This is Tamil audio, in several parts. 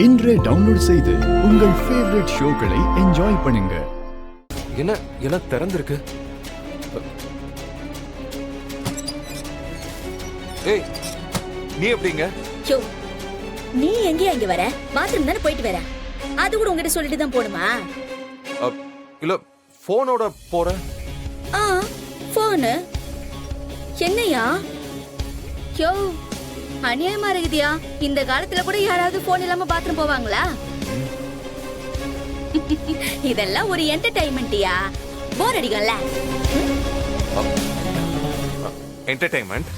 இன்றே டவுன்லோட் செய்து உங்கள் ஃபேவரட் ஷோக்களை என்ஜாய் பண்ணுங்க. என்ன எல்லாம் திறந்திருக்கு? ஏய், நீ எப்படிங்க? யோ, நீ எங்கேயா இங்க வர? பாத்ரூம் தானே போயிட்டு வர. அது கூட உங்ககிட்ட சொல்லிட்டு தான் போணுமா? இல்ல, போனோட போறேன். போனு என்னையா? யோ, அநியாயமா இருக்குதியா? இந்த காலத்துல கூட யாராவது போன் இல்லாம பாத்ரூம் போவாங்களா? இதெல்லாம் ஒரு என்டர்டைன்மெண்ட்டியா? போர் அடிக்கும்ல. என்டர்டைன்மெண்ட்?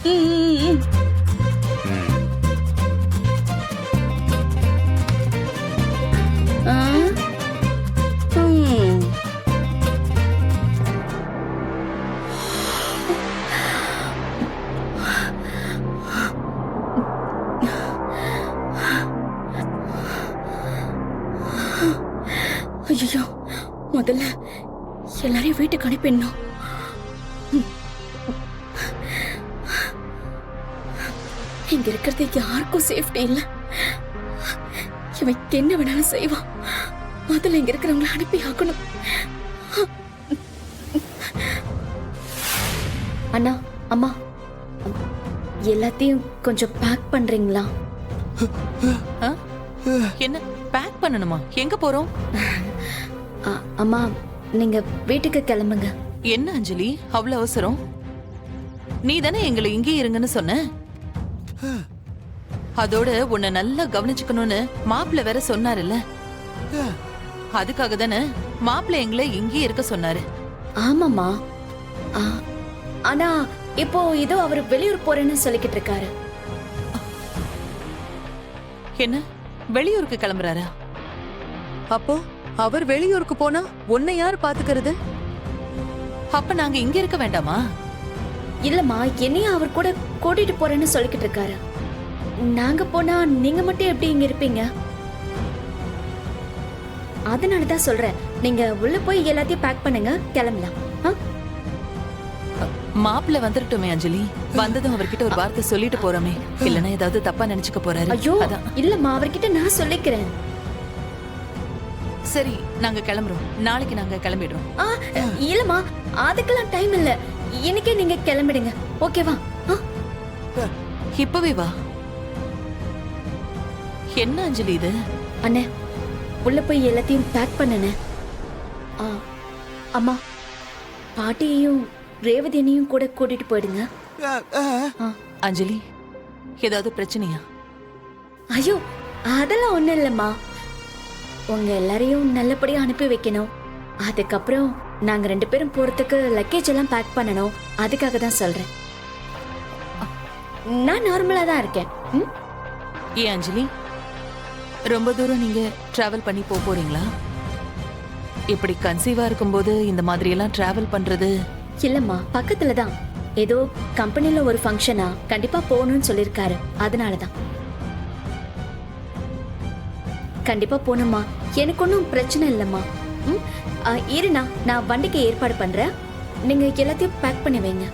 ஐயோ, முதல்ல எல்லாரையும் வீட்டுக்கு அனுப்பிடணும். இங்க இருக்கிறது யாருக்கும் சேஃப்டி இல்ல. இவன் என்ன வேணாலும் செய்வான். முதல்ல இங்க இருக்கிறவங்களை அனுப்பி ஆக்கணும். அண்ணா, அம்மா, எல்லாத்தையும் கொஞ்சம் பேக் பண்றீங்களா? என்ன பேக் பண்ணணுமா? எங்க போறோம்? அம்மா, நீங்க வீட்டுக்கு கிளம்புங்க. என்ன அஞ்சலி அவ்வளவு அவசரம்? நீ தானே எங்களை இங்கே இருங்கன்னு சொன்ன. அதோட உன்னை நல்லா கவனிச்சுக்கணும்னு மாப்பிள்ள வேற சொன்னாருல்ல. அதுக்காக தானே மாப்பிள்ள எங்களை இங்கே இருக்க சொன்னாரு. ஆமாமா, ஆனா இப்போ ஏதோ அவர் வெளியூர் போறேன்னு சொல்லிக்கிட்டு இருக்காரு. என்ன வெளியூருக்கு கிளம்புறாரா? அப்போ அவர் வெளியூருக்கு போனா உன்னை யார் பாத்துக்கிறது? அப்ப நாங்க இங்க இருக்க வேண்டாமா? இல்லம்மா, என்னையும் அவர் கூட கூட்டிட்டு போறேன்னு சொல்லிக்கிட்டு இருக்காரு. நாங்க போனா நீங்க மட்டும் எப்படி இங்க இருப்பீங்க? அதனாலதான் சொல்றேன், நீங்க உள்ள போய் எல்லாத்தையும் பேக் பண்ணுங்க, கிளம்பலாம். மாப்பிள்ள வந்துட்டோமே அஞ்சலி, வந்ததும் அவர்கிட்ட ஒரு வார்த்தை சொல்லிட்டு போறோமே, இல்லன்னா ஏதாவது தப்பா நினைச்சுக்க போறாரு. ஐயோ இல்லம்மா, அவர்கிட்ட நான் சொல்லிக்கிறேன். சரி, நாங்க கிளம்புறோம். நாளைக்கு நாங்க கிளம்பிடுறோம். இல்லம்மா, அதுக்கெல்லாம் டைம் இல்ல. இன்னைக்கே நீங்க கிளம்பிடுங்க, ஓகேவா? இப்பவே வா. என்ன அஞ்சலி இது? அண்ணே, உள்ள போய் எல்லாத்தையும் பேக் பண்ணனே. அம்மா, பாட்டியையும் ரேவதியனையும் கூட கூட்டிட்டு போயிடுங்க. அஞ்சலி, ஏதாவது பிரச்சனையா? ஐயோ, அதெல்லாம் ஒண்ணும் இல்லம்மா. உங்க எல்லாரையும் நல்லபடியா அனுப்பி வைக்கணும். அதுக்கப்புறம் நாங்க 2 பேரும் போறதுக்கு லக்கேஜ் எல்லாம் பேக் பண்ணணும். அதுக்காக தான் சொல்றேன். நான் நார்மலா தான் இருக்கேன். ஏன் அஞ்சலி, ரொம்ப தூரம் நீங்க டிராவல் பண்ணி போறீங்களா? இப்படி கன்சீவா இருக்கும்போது இந்த மாதிரி எல்லாம் டிராவல் பண்றது? இல்லம்மா, பக்கத்துல தான் ஏதோ கம்பெனில ஒரு ஃபங்க்ஷனா, கண்டிப்பா போகணும்னு சொல்லிருக்காரு. அதனாலதான் கண்டிப்பா போகணுமா. எனக்கு ஒன்றும் பிரச்சனை இல்லம்மா. இருண்ணா, நான் வண்டிக்கு ஏற்பாடு பண்றேன். நீங்க எல்லாத்தையும் பேக் பண்ணி வைங்க.